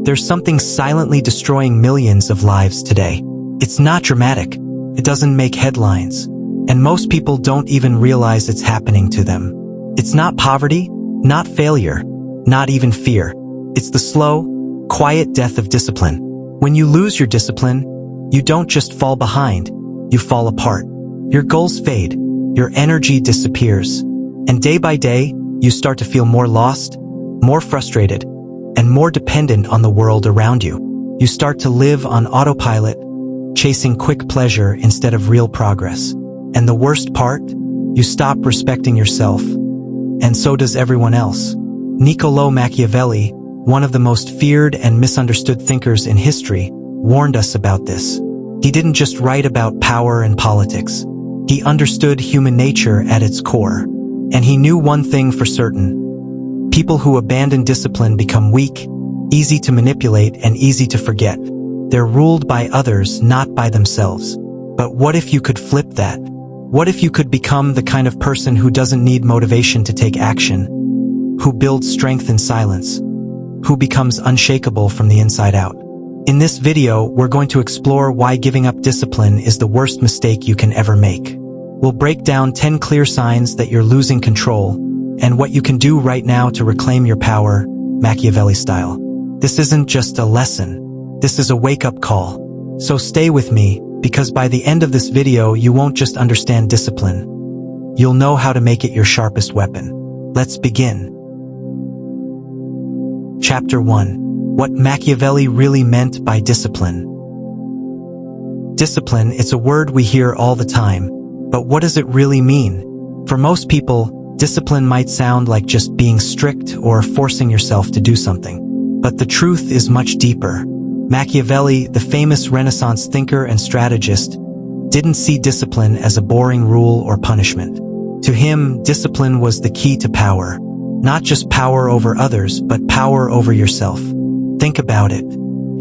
There's something silently destroying millions of lives today. It's not dramatic. It doesn't make headlines. And most people don't even realize it's happening to them. It's not poverty, not failure, not even fear. It's the slow, quiet death of discipline. When you lose your discipline, you don't just fall behind, you fall apart. Your goals fade, your energy disappears, and day by day, you start to feel more lost, more frustrated, and more dependent on the world around you. You start to live on autopilot, chasing quick pleasure instead of real progress. And the worst part? You stop respecting yourself. And so does everyone else. Niccolò Machiavelli, one of the most feared and misunderstood thinkers in history, warned us about this. He didn't just write about power and politics. He understood human nature at its core. And he knew one thing for certain. People who abandon discipline become weak, easy to manipulate, and easy to forget. They're ruled by others, not by themselves. But what if you could flip that? What if you could become the kind of person who doesn't need motivation to take action, who builds strength in silence, who becomes unshakable from the inside out? In this video, we're going to explore why giving up discipline is the worst mistake you can ever make. We'll break down 10 clear signs that you're losing control, and what you can do right now to reclaim your power, Machiavelli style. This isn't just a lesson. This is a wake-up call. So stay with me, because by the end of this video, you won't just understand discipline. You'll know how to make it your sharpest weapon. Let's begin. Chapter 1. What Machiavelli really meant by discipline. Discipline, it's a word we hear all the time, but what does it really mean? For most people, discipline might sound like just being strict or forcing yourself to do something. But the truth is much deeper. Machiavelli, the famous Renaissance thinker and strategist, didn't see discipline as a boring rule or punishment. To him, discipline was the key to power. Not just power over others, but power over yourself. Think about it.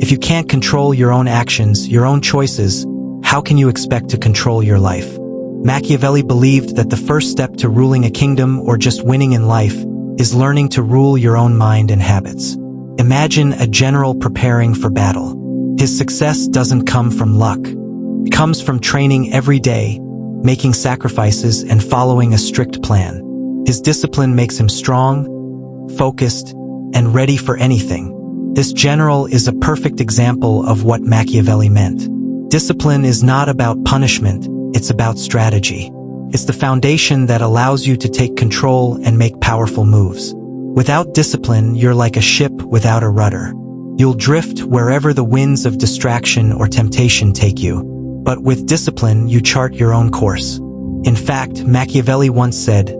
If you can't control your own actions, your own choices, how can you expect to control your life? Machiavelli believed that the first step to ruling a kingdom or just winning in life is learning to rule your own mind and habits. Imagine a general preparing for battle. His success doesn't come from luck. It comes from training every day, making sacrifices, and following a strict plan. His discipline makes him strong, focused, and ready for anything. This general is a perfect example of what Machiavelli meant. Discipline is not about punishment, it's about strategy. It's the foundation that allows you to take control and make powerful moves. Without discipline, you're like a ship without a rudder. You'll drift wherever the winds of distraction or temptation take you. But with discipline, you chart your own course. In fact, Machiavelli once said,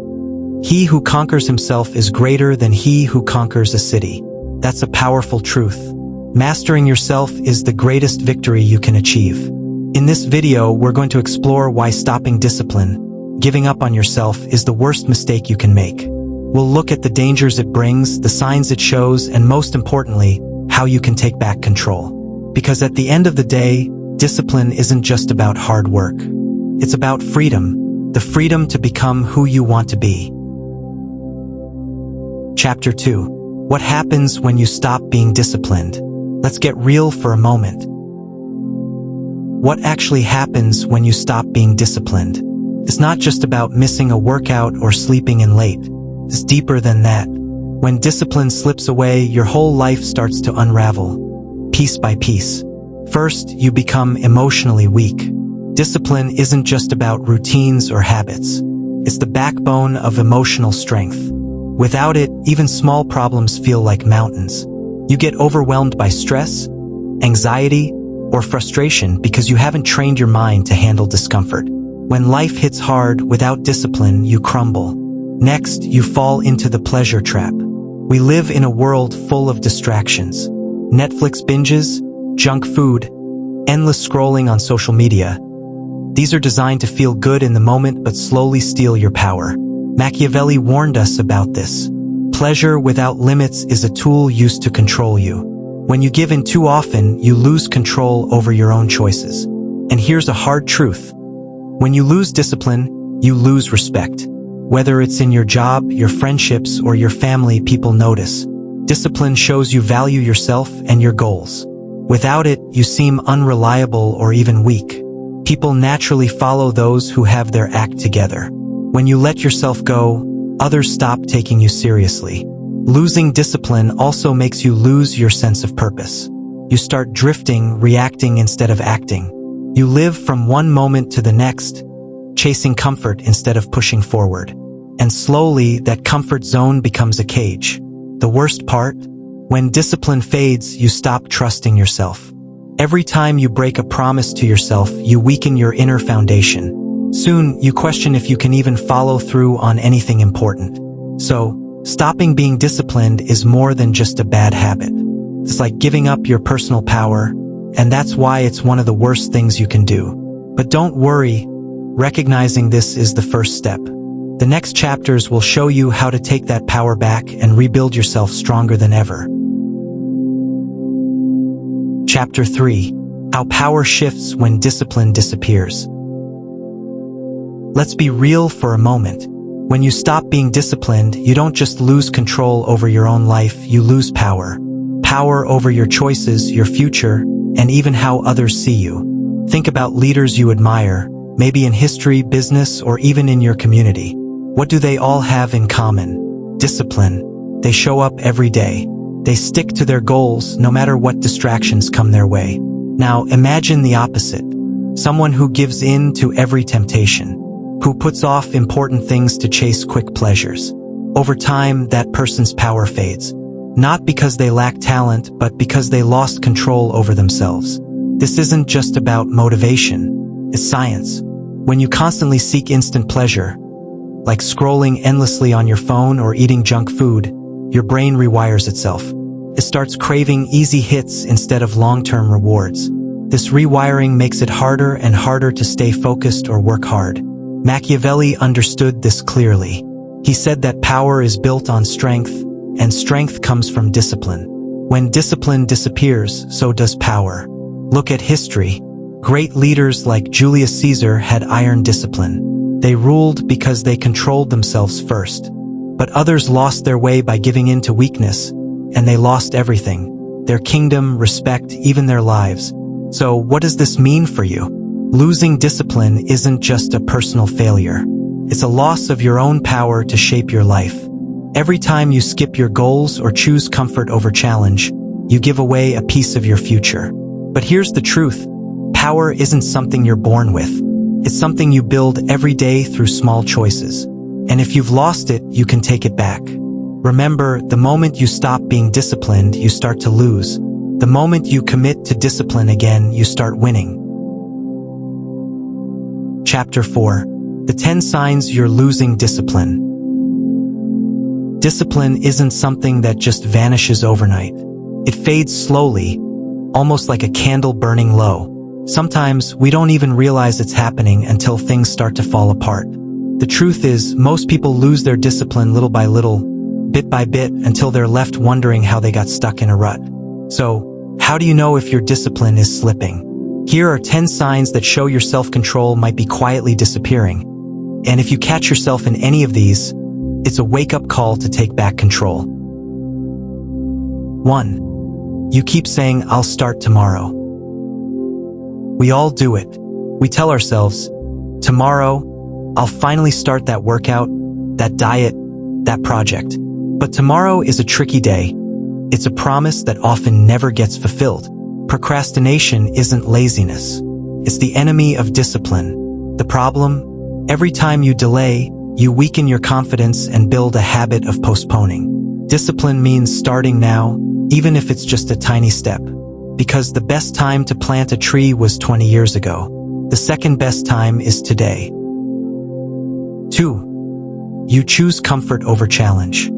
"He who conquers himself is greater than he who conquers a city." That's a powerful truth. Mastering yourself is the greatest victory you can achieve. In this video, we're going to explore why stopping discipline, giving up on yourself, is the worst mistake you can make. We'll look at the dangers it brings, the signs it shows, and most importantly, how you can take back control. Because at the end of the day, discipline isn't just about hard work. It's about freedom, the freedom to become who you want to be. Chapter 2. What happens when you stop being disciplined? Let's get real for a moment. What actually happens when you stop being disciplined? It's not just about missing a workout or sleeping in late. It's deeper than that. When discipline slips away, your whole life starts to unravel, piece by piece. First, you become emotionally weak. Discipline isn't just about routines or habits. It's the backbone of emotional strength. Without it, even small problems feel like mountains. You get overwhelmed by stress, anxiety, or frustration because you haven't trained your mind to handle discomfort. When life hits hard, without discipline, you crumble. Next, you fall into the pleasure trap. We live in a world full of distractions. Netflix binges, junk food, endless scrolling on social media. These are designed to feel good in the moment but slowly steal your power. Machiavelli warned us about this. Pleasure without limits is a tool used to control you. When you give in too often, you lose control over your own choices. And here's a hard truth. When you lose discipline, you lose respect. Whether it's in your job, your friendships, or your family, people notice. Discipline shows you value yourself and your goals. Without it, you seem unreliable or even weak. People naturally follow those who have their act together. When you let yourself go, others stop taking you seriously. Losing discipline also makes you lose your sense of purpose. You start drifting, reacting instead of acting. You live from one moment to the next, chasing comfort instead of pushing forward. And slowly, that comfort zone becomes a cage. The worst part? When discipline fades, you stop trusting yourself. Every time you break a promise to yourself, you weaken your inner foundation. Soon, you question if you can even follow through on anything important. So, stopping being disciplined is more than just a bad habit. It's like giving up your personal power, and that's why it's one of the worst things you can do. But don't worry, recognizing this is the first step. The next chapters will show you how to take that power back and rebuild yourself stronger than ever. Chapter 3. How power shifts when discipline disappears. Let's be real for a moment. When you stop being disciplined, you don't just lose control over your own life, you lose power. Power over your choices, your future, and even how others see you. Think about leaders you admire, maybe in history, business, or even in your community. What do they all have in common? Discipline. They show up every day. They stick to their goals no matter what distractions come their way. Now imagine the opposite. Someone who gives in to every temptation, who puts off important things to chase quick pleasures. Over time, that person's power fades. Not because they lack talent, but because they lost control over themselves. This isn't just about motivation. It's science. When you constantly seek instant pleasure, like scrolling endlessly on your phone or eating junk food, your brain rewires itself. It starts craving easy hits instead of long-term rewards. This rewiring makes it harder and harder to stay focused or work hard. Machiavelli understood this clearly. He said that power is built on strength, and strength comes from discipline. When discipline disappears, so does power. Look at history. Great leaders like Julius Caesar had iron discipline. They ruled because they controlled themselves first. But others lost their way by giving in to weakness, and they lost everything. Their kingdom, respect, even their lives. So what does this mean for you? Losing discipline isn't just a personal failure. It's a loss of your own power to shape your life. Every time you skip your goals or choose comfort over challenge, you give away a piece of your future. But here's the truth. Power isn't something you're born with. It's something you build every day through small choices. And if you've lost it, you can take it back. Remember, the moment you stop being disciplined, you start to lose. The moment you commit to discipline again, you start winning. Chapter 4. The 10 signs you're losing discipline. Discipline isn't something that just vanishes overnight. It fades slowly, almost like a candle burning low. Sometimes we don't even realize it's happening until things start to fall apart. The truth is, most people lose their discipline little by little, bit by bit, until they're left wondering how they got stuck in a rut. So, how do you know if your discipline is slipping? Here are 10 signs that show your self-control might be quietly disappearing. And if you catch yourself in any of these, it's a wake-up call to take back control. 1. You keep saying, "I'll start tomorrow." We all do it. We tell ourselves, "Tomorrow, I'll finally start that workout, that diet, that project." But tomorrow is a tricky day. It's a promise that often never gets fulfilled. Procrastination isn't laziness. It's the enemy of discipline. The problem? Every time you delay, you weaken your confidence and build a habit of postponing. Discipline means starting now, even if it's just a tiny step. Because the best time to plant a tree was 20 years ago. The second best time is today. 2. You choose comfort over challenge.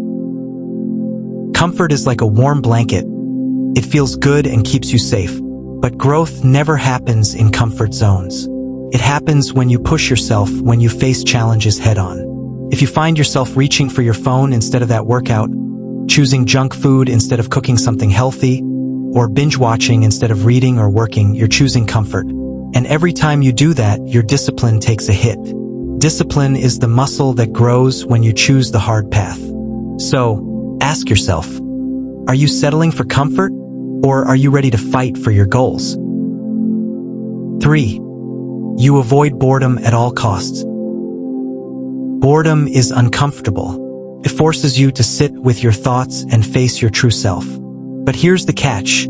Comfort is like a warm blanket. It feels good and keeps you safe. But growth never happens in comfort zones. It happens when you push yourself, when you face challenges head-on. If you find yourself reaching for your phone instead of that workout, choosing junk food instead of cooking something healthy, or binge-watching instead of reading or working, you're choosing comfort. And every time you do that, your discipline takes a hit. Discipline is the muscle that grows when you choose the hard path. So, ask yourself, Are you settling for comfort, or are you ready to fight for your goals? 3. You avoid boredom at all costs. Boredom is uncomfortable. It forces you to sit with your thoughts and face your true self. But here's the catch.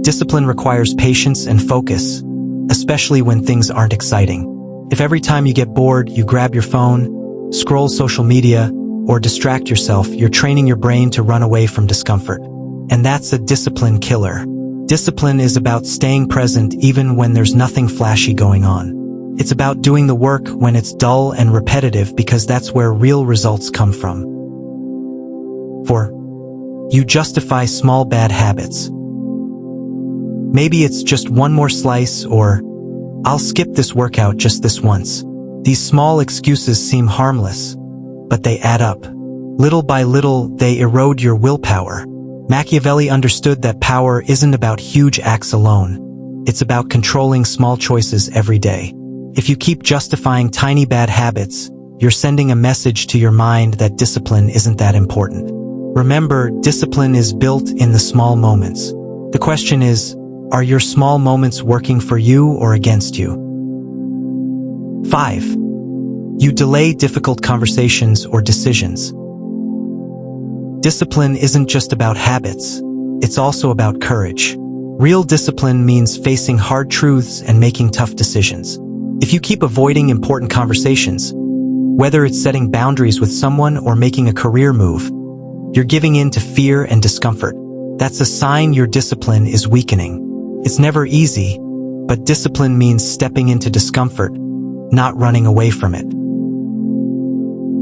Discipline requires patience and focus, especially when things aren't exciting. If every time you get bored, you grab your phone, scroll social media, or distract yourself, you're training your brain to run away from discomfort. And that's a discipline killer. Discipline is about staying present even when there's nothing flashy going on. It's about doing the work when it's dull and repetitive, because that's where real results come from. 4. You justify small bad habits. Maybe it's just one more slice, or I'll skip this workout just this once. These small excuses seem harmless, but they add up. Little by little, they erode your willpower. Machiavelli understood that power isn't about huge acts alone. It's about controlling small choices every day. If you keep justifying tiny bad habits, you're sending a message to your mind that discipline isn't that important. Remember, discipline is built in the small moments. The question is, are your small moments working for you or against you? 5. You delay difficult conversations or decisions. Discipline isn't just about habits, it's also about courage. Real discipline means facing hard truths and making tough decisions. If you keep avoiding important conversations, whether it's setting boundaries with someone or making a career move, you're giving in to fear and discomfort. That's a sign your discipline is weakening. It's never easy, but discipline means stepping into discomfort, not running away from it.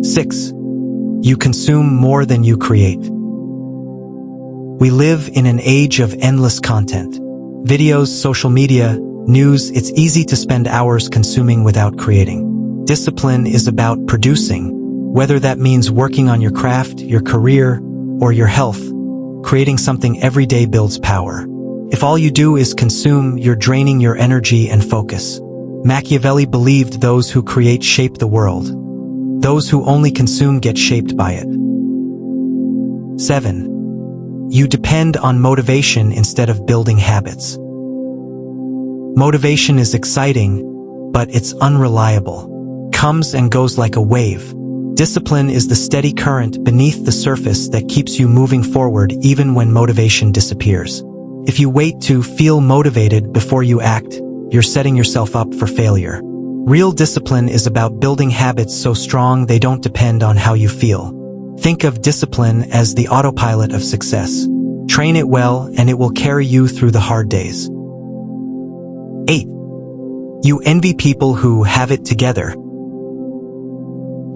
6. You consume more than you create. We live in an age of endless content. Videos, social media, news. It's easy to spend hours consuming without creating. Discipline is about producing, whether that means working on your craft, your career, or your health. Creating something every day builds power. If all you do is consume, you're draining your energy and focus. Machiavelli believed those who create shape the world. Those who only consume get shaped by it. 7. You depend on motivation instead of building habits. Motivation is exciting, but it's unreliable. Comes and goes like a wave. Discipline is the steady current beneath the surface that keeps you moving forward even when motivation disappears. If you wait to feel motivated before you act, you're setting yourself up for failure. Real discipline is about building habits so strong they don't depend on how you feel. Think of discipline as the autopilot of success. Train it well, and it will carry you through the hard days. 8. You envy people who have it together.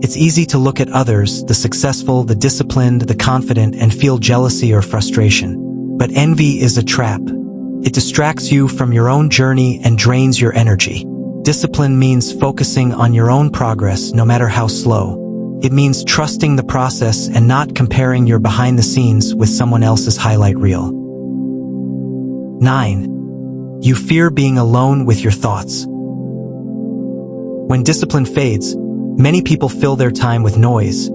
It's easy to look at others, the successful, the disciplined, the confident, and feel jealousy or frustration. But envy is a trap. It distracts you from your own journey and drains your energy. Discipline means focusing on your own progress, no matter how slow. It means trusting the process and not comparing your behind the scenes with someone else's highlight reel. 9. You fear being alone with your thoughts. When discipline fades, many people fill their time with noise,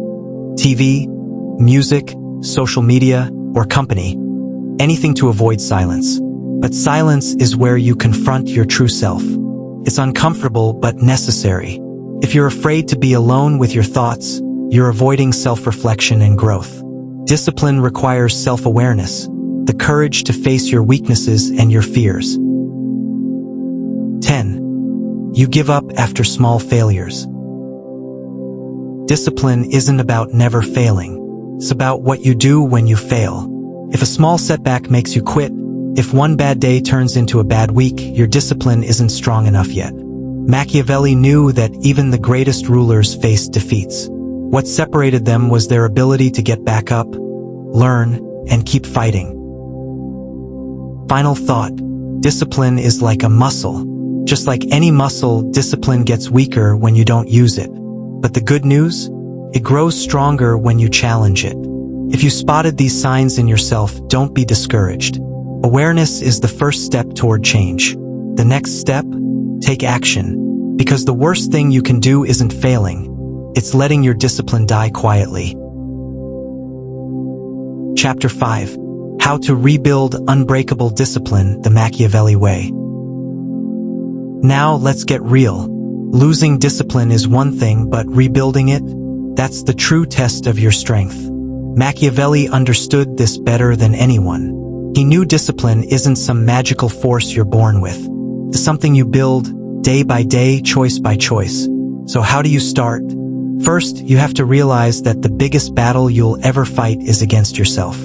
TV, music, social media, or company, anything to avoid silence. But silence is where you confront your true self. It's uncomfortable but necessary. If you're afraid to be alone with your thoughts, you're avoiding self-reflection and growth. Discipline requires self-awareness, the courage to face your weaknesses and your fears. 10. You give up after small failures. Discipline isn't about never failing. It's about what you do when you fail. If a small setback makes you quit, if one bad day turns into a bad week, your discipline isn't strong enough yet. Machiavelli knew that even the greatest rulers faced defeats. What separated them was their ability to get back up, learn, and keep fighting. Final thought: discipline is like a muscle. Just like any muscle, discipline gets weaker when you don't use it. But the good news? It grows stronger when you challenge it. If you spotted these signs in yourself, don't be discouraged. Awareness is the first step toward change. The next step? Take action. Because the worst thing you can do isn't failing. It's letting your discipline die quietly. Chapter 5. How to rebuild unbreakable discipline the Machiavelli way. Now let's get real. Losing discipline is one thing, but rebuilding it? That's the true test of your strength. Machiavelli understood this better than anyone. He knew discipline isn't some magical force you're born with. It's something you build day by day, choice by choice. So how do you start? First, you have to realize that the biggest battle you'll ever fight is against yourself.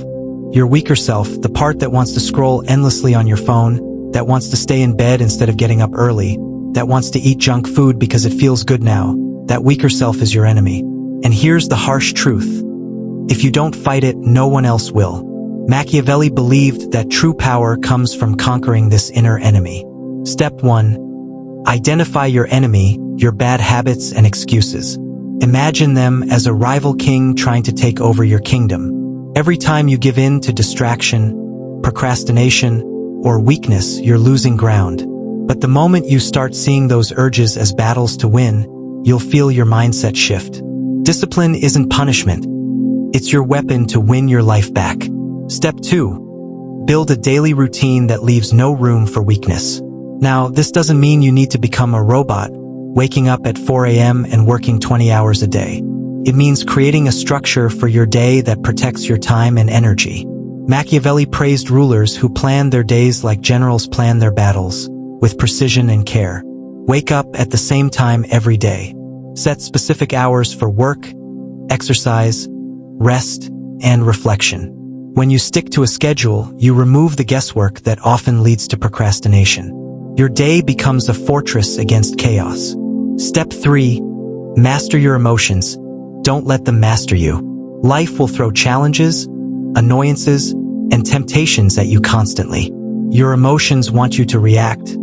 Your weaker self, the part that wants to scroll endlessly on your phone, that wants to stay in bed instead of getting up early, that wants to eat junk food because it feels good now, that weaker self is your enemy. And here's the harsh truth. If you don't fight it, no one else will. Machiavelli believed that true power comes from conquering this inner enemy. Step 1. Identify your enemy, your bad habits and excuses. Imagine them as a rival king trying to take over your kingdom. Every time you give in to distraction, procrastination, or weakness, you're losing ground. But the moment you start seeing those urges as battles to win, you'll feel your mindset shift. Discipline isn't punishment. It's your weapon to win your life back. Step 2. Build a daily routine that leaves no room for weakness. Now, this doesn't mean you need to become a robot, waking up at 4 a.m. and working 20 hours a day. It means creating a structure for your day that protects your time and energy. Machiavelli praised rulers who planned their days like generals plan their battles, with precision and care. Wake up at the same time every day. Set specific hours for work, exercise, rest, and reflection. When you stick to a schedule, you remove the guesswork that often leads to procrastination. Your day becomes a fortress against chaos. Step 3. Master your emotions. Don't let them master you. Life will throw challenges, annoyances, and temptations at you constantly. Your emotions want you to react,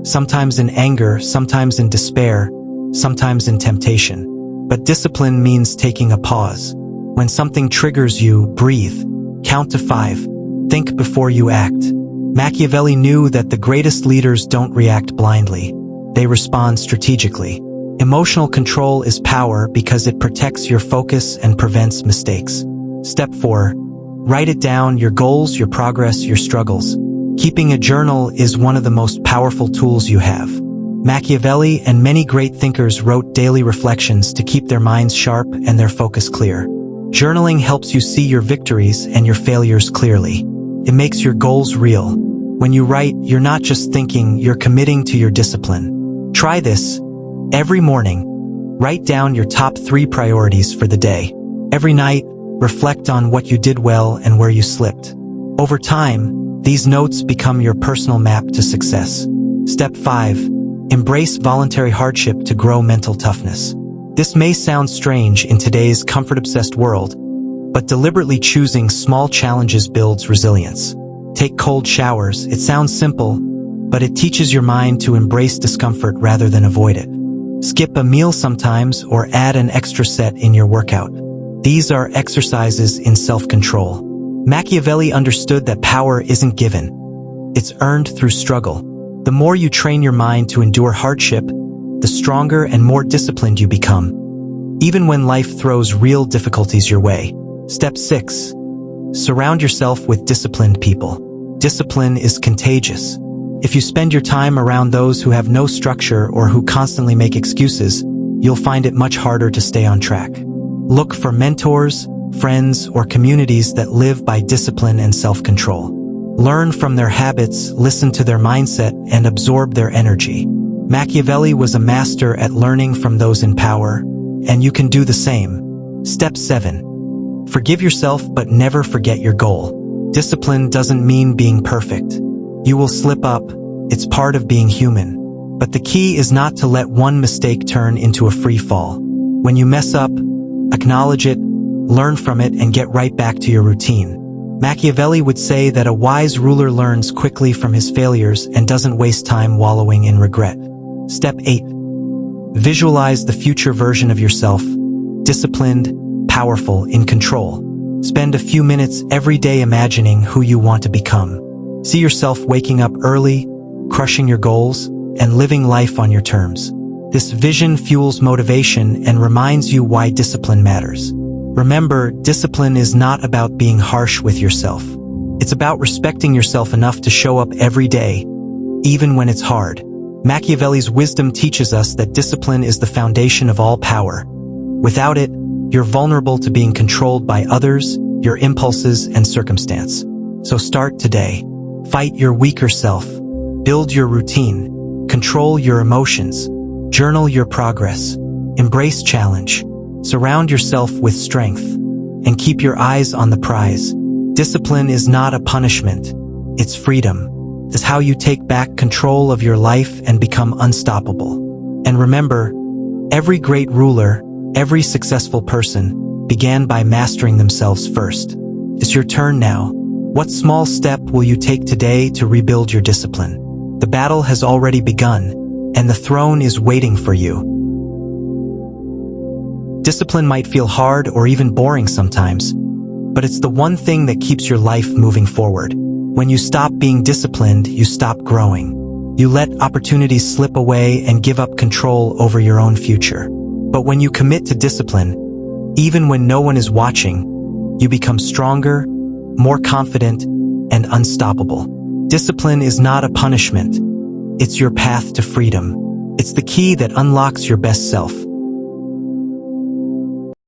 sometimes in anger, sometimes in despair, sometimes in temptation. But discipline means taking a pause. When something triggers you, breathe. Count to 5. Think before you act. Machiavelli knew that the greatest leaders don't react blindly. They respond strategically. Emotional control is power because it protects your focus and prevents mistakes. Step 4. Write it down, your goals, your progress, your struggles. Keeping a journal is one of the most powerful tools you have. Machiavelli and many great thinkers wrote daily reflections to keep their minds sharp and their focus clear. Journaling helps you see your victories and your failures clearly. It makes your goals real. When you write, you're not just thinking, you're committing to your discipline. Try this. Every morning, write down your top 3 priorities for the day. Every night, reflect on what you did well and where you slipped. Over time, these notes become your personal map to success. Step 5. Embrace voluntary hardship to grow mental toughness. This may sound strange in today's comfort-obsessed world, but deliberately choosing small challenges builds resilience. Take cold showers. It sounds simple, but it teaches your mind to embrace discomfort rather than avoid it. Skip a meal sometimes or add an extra set in your workout. These are exercises in self-control. Machiavelli understood that power isn't given. It's earned through struggle. The more you train your mind to endure hardship, the stronger and more disciplined you become, even when life throws real difficulties your way. Step 6. Surround yourself with disciplined people. Discipline is contagious. If you spend your time around those who have no structure or who constantly make excuses, you'll find it much harder to stay on track. Look for mentors, friends, or communities that live by discipline and self-control. Learn from their habits, listen to their mindset, and absorb their energy. Machiavelli was a master at learning from those in power, and you can do the same. Step 7. Forgive yourself but never forget your goal. Discipline doesn't mean being perfect. You will slip up, it's part of being human. But the key is not to let one mistake turn into a free fall. When you mess up, acknowledge it, learn from it, and get right back to your routine. Machiavelli would say that a wise ruler learns quickly from his failures and doesn't waste time wallowing in regret. Step 8. Visualize the future version of yourself, disciplined, powerful, in control. Spend a few minutes every day imagining who you want to become. See yourself waking up early, crushing your goals, and living life on your terms. This vision fuels motivation and reminds you why discipline matters. Remember, discipline is not about being harsh with yourself. It's about respecting yourself enough to show up every day, even when it's hard. Machiavelli's wisdom teaches us that discipline is the foundation of all power. Without it, you're vulnerable to being controlled by others, your impulses, and circumstance. So start today. Fight your weaker self. Build your routine. Control your emotions. Journal your progress. Embrace challenge. Surround yourself with strength. And keep your eyes on the prize. Discipline is not a punishment. It's freedom. It's how you take back control of your life and become unstoppable. And remember, every great ruler, every successful person, began by mastering themselves first. It's your turn now. What small step will you take today to rebuild your discipline? The battle has already begun, and the throne is waiting for you. Discipline might feel hard or even boring sometimes, but it's the one thing that keeps your life moving forward. When you stop being disciplined, you stop growing. You let opportunities slip away and give up control over your own future. But when you commit to discipline, even when no one is watching, you become stronger, more confident, and unstoppable. Discipline is not a punishment. It's your path to freedom. It's the key that unlocks your best self.